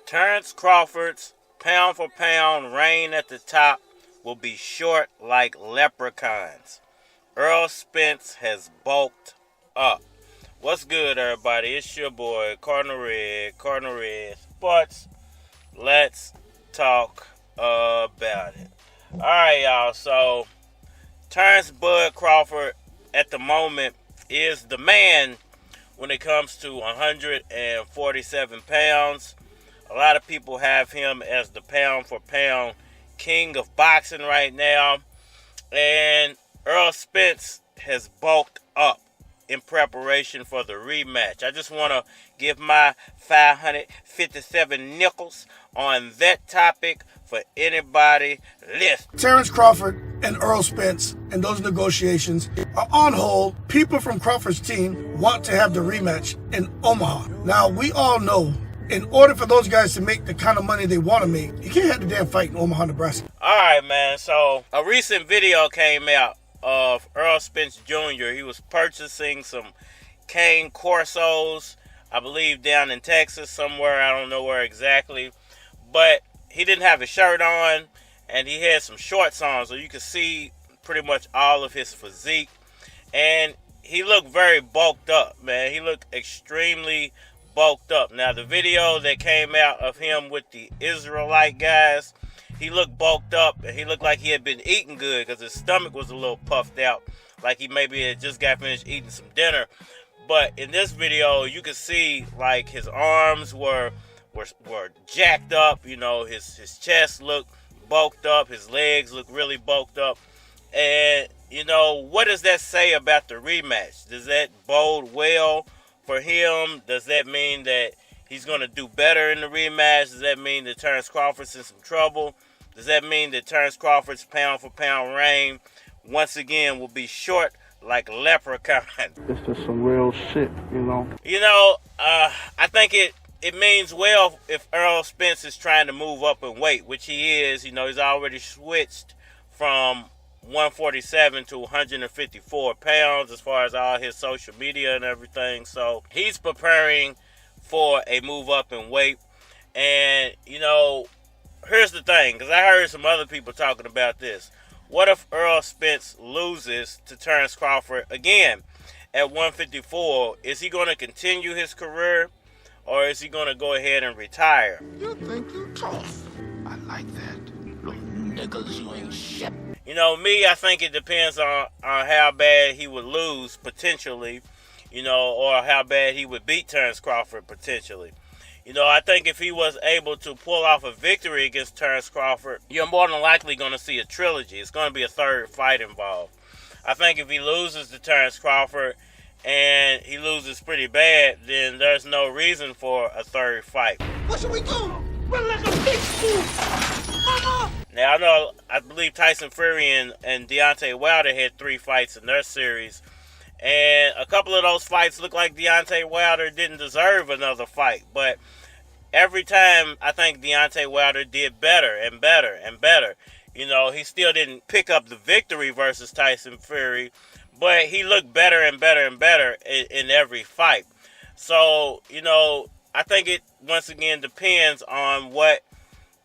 Terence Crawford's pound-for-pound reign at the top will be short like leprechauns. Errol Spence has bulked up. What's good, everybody? It's your boy, Cardinal Red Sports. Let's talk about it. Alright, y'all. So, Terence Bud Crawford, at the moment, is the man when it comes to 147 pounds. A lot of people have him as the pound-for-pound king of boxing right now. And Errol Spence has bulked up in preparation for the rematch. I just want to give my 557 nickels on that topic for anybody listening. Terence Crawford and Errol Spence and those negotiations are on hold. People from Crawford's team want to have the rematch in Omaha. Now, we all know, in order for those guys to make the kind of money they want to make, you can't have the damn fight in Omaha, Nebraska. All right, man. So, a recent video came out of Errol Spence Jr. He was purchasing some cane Corsos, I believe down in Texas somewhere. I don't know where exactly. But he didn't have a shirt on, and he had some shorts on, so you could see pretty much all of his physique. And he looked very bulked up, man. He looked extremely bulked up. Now, the video that came out of him with the Israelite guys, he looked bulked up, and he looked like he had been eating good because his stomach was a little puffed out, like he maybe had just got finished eating some dinner. But in this video, you could see like his arms were jacked up. You know, his chest looked bulked up, his legs looked really bulked up. And you know, what does that say about the rematch? Does that bode well for him? Does that mean that he's going to do better in the rematch? Does that mean that Terence Crawford's in some trouble? Does that mean that Terence Crawford's pound-for-pound reign once again will be short like leprechaun? This is some real shit, you know? You know, I think it means well if Errol Spence is trying to move up in weight, which he is. You know, he's already switched from 147 to 154 pounds as far as all his social media and everything. So he's preparing for a move up in weight. And, you know, here's the thing, because I heard some other people talking about this. What if Errol Spence loses to Terence Crawford again at 154? Is he going to continue his career, or is he going to go ahead and retire? You think you tough. I like that. Little niggas, you ain't shit. You know, me, I think it depends on how bad he would lose, potentially, you know, or how bad he would beat Terence Crawford, potentially. You know, I think if he was able to pull off a victory against Terence Crawford, you're more than likely going to see a trilogy. It's going to be a third fight involved. I think if he loses to Terence Crawford and he loses pretty bad, then there's no reason for a third fight. What should we do? Run like a big fool. Mama! Now, I believe Tyson Fury and Deontay Wilder had 3 fights in their series. And a couple of those fights look like Deontay Wilder didn't deserve another fight. But every time, I think Deontay Wilder did better and better and better. You know, he still didn't pick up the victory versus Tyson Fury, but he looked better and better and better in every fight. So, you know, I think it, once again, depends on what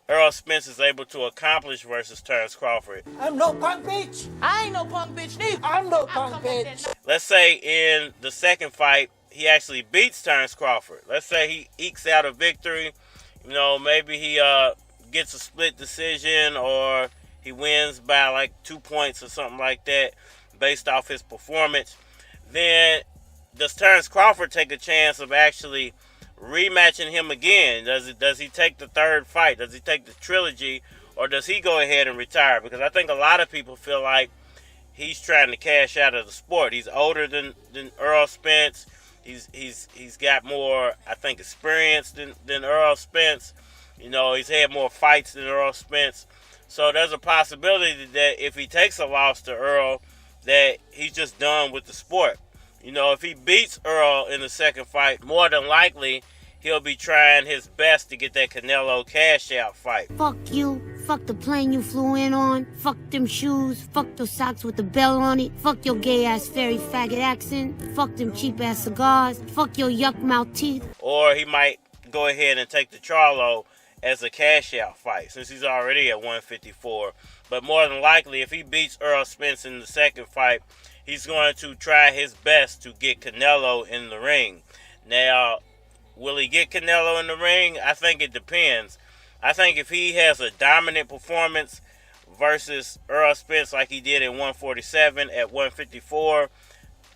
Errol Spence is able to accomplish versus Terence Crawford. I'm no punk bitch. I ain't no punk bitch neither. I'm no punk bitch. Let's say in the second fight, he actually beats Terence Crawford. Let's say he ekes out a victory. You know, maybe he gets a split decision, or he wins by like 2 points or something like that based off his performance. Then does Terence Crawford take a chance of actually rematching him again? Does he take the third fight? Does he take the trilogy, or does he go ahead and retire? Because I think a lot of people feel like he's trying to cash out of the sport. He's older than Errol Spence. He's got more, I think, experience than Errol Spence. You know, he's had more fights than Errol Spence. So there's a possibility that if he takes a loss to Errol, that he's just done with the sport. You know, if he beats Errol in the second fight, more than likely he'll be trying his best to get that Canelo cash-out fight. Fuck you. Fuck the plane you flew in on. Fuck them shoes. Fuck those socks with the bell on it. Fuck your gay-ass fairy faggot accent. Fuck them cheap-ass cigars. Fuck your yuck-mouth teeth. Or he might go ahead and take the Charlo as a cash-out fight since he's already at 154. But more than likely, if he beats Errol Spence in the second fight, he's going to try his best to get Canelo in the ring. Now, will he get Canelo in the ring? I think it depends. I think if he has a dominant performance versus Errol Spence like he did at 147, at 154,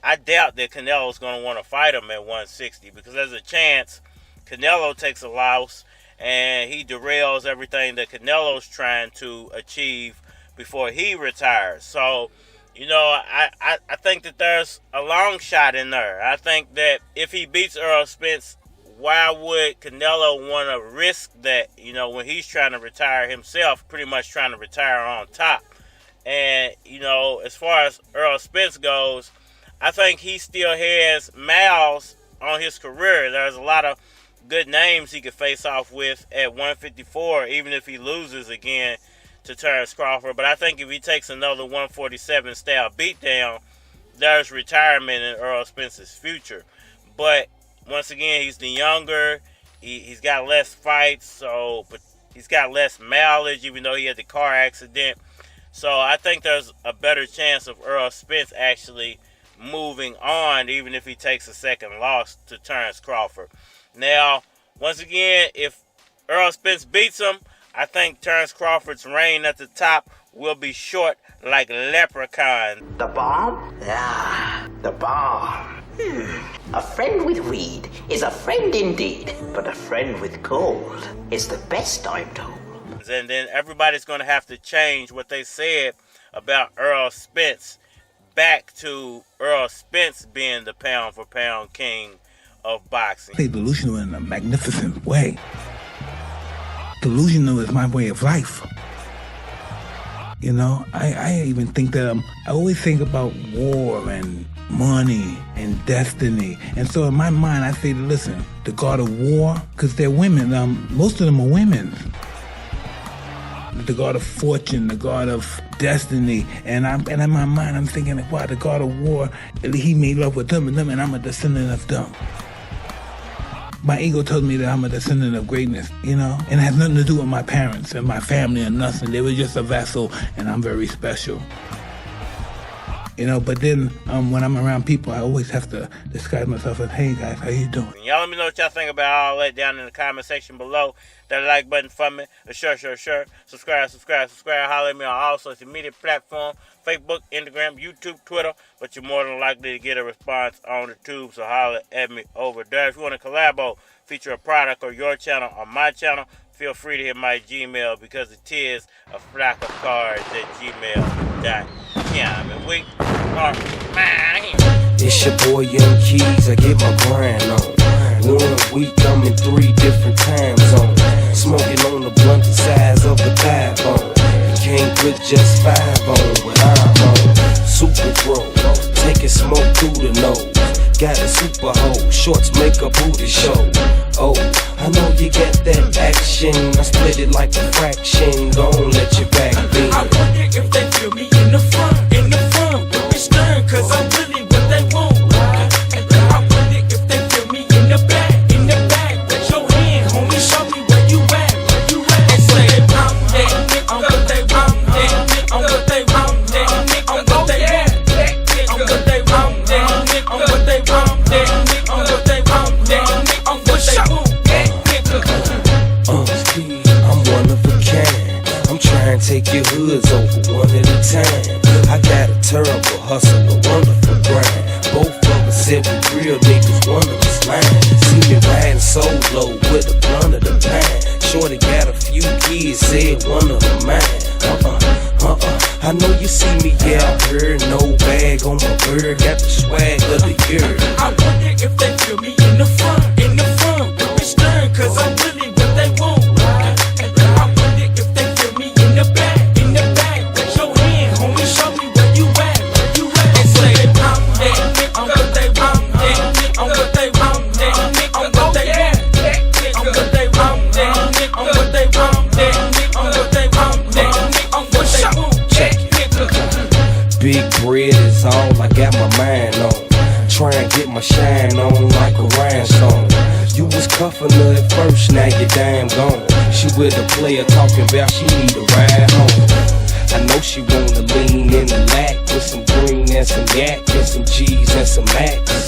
I doubt that Canelo's going to want to fight him at 160 because there's a chance Canelo takes a loss and he derails everything that Canelo's trying to achieve before he retires. So, you know, I think that there's a long shot in there. I think that if he beats Errol Spence, why would Canelo want to risk that, you know, when he's trying to retire himself, pretty much trying to retire on top? And, you know, as far as Errol Spence goes, I think he still has miles on his career. There's a lot of good names he could face off with at 154, even if he loses again to Terence Crawford. But I think if he takes another 147 style beatdown, there's retirement in Errol Spence's future. But once again, he's the younger. He's got less fights, but he's got less mileage, even though he had the car accident. So I think there's a better chance of Errol Spence actually moving on, even if he takes a second loss to Terence Crawford. Now, once again, if Errol Spence beats him, I think Terence Crawford's reign at the top will be short like Leprechauns. The bomb? Ah, the bomb. A friend with weed is a friend indeed, but a friend with gold is the best, I'm told. And then everybody's going to have to change what they said about Errol Spence back to Errol Spence being the pound-for-pound king of boxing. I play delusional in a magnificent way. Delusional is my way of life. You know, I even think that I always think about war and money and destiny. And so in my mind, I say, listen, the god of war, because they're women, most of them are women. The god of fortune, the god of destiny, and in my mind I'm thinking, wow, the god of war, he made love with them, and I'm a descendant of them. My ego tells me that I'm a descendant of greatness, you know, and it has nothing to do with my parents and my family and nothing. They were just a vessel, and I'm very special. You know, but then when I'm around people, I always have to disguise myself as, hey guys, how you doing? Y'all let me know what y'all think about all that down in the comment section below. That like button for me. Sure. Subscribe. Holler at me on all social media platforms. Facebook, Instagram, YouTube, Twitter. But you're more than likely to get a response on the tube, so holler at me over there. If you want to collabo, feature a product or your channel on my channel, feel free to hit my Gmail because it is a flock of cards at gmail.com. And we are mine. It's your boy Young Keys, I get my grind on. 1 week I'm in 3 different time zones. Smoking on the blunt the size of a thigh bone. You can't put just 5 on what I'm on. Super bro, taking smoke through the nose. Got a super hoe, shorts make a booty show. Oh, I know you got that action. I split it like a fraction. Gon' let your back be. I wonder if they feel me in the front. Don't be stern, cause I'm really what they want. I wonder if they feel me in the back. Put your hand, homie, show me where you at. And say I'm that, I'm what they want that. I'm what they want that. I'm what they want that. I'm what they want that. I'm what they want that. I'm what they want that. I'm what they want that. I'm one of a kind. I'm trying to take your hoods over one at a time. I got a terrible hustle, a wonderful grind. Both of us said we real niggas, one of us lying. See me riding solo with a blunt of the pine. Shorty got a few kids, said one of them mine. I know you see me, yeah, I heard. No bag on my bird, got the swag of the year. I wonder if they feel me in the front. Don't be stern, cause I'm really what they want. I wonder if they feel me in the back. Put your hand, homie, show me where you at. And say I'm that, I'm what they want that. I'm what they want that. I'm what they want that. I'm what they want that. I'm what they want that. I'm what they want that. I'm what they want that. Big bread is all I got my mind on. Try and get my shine on like a rhinestone. You was cuffing her at first, now you're damn gone. She with a player talking about she need a ride home. I know she wanna lean in the lack with some green and some yak and some G's and some Max.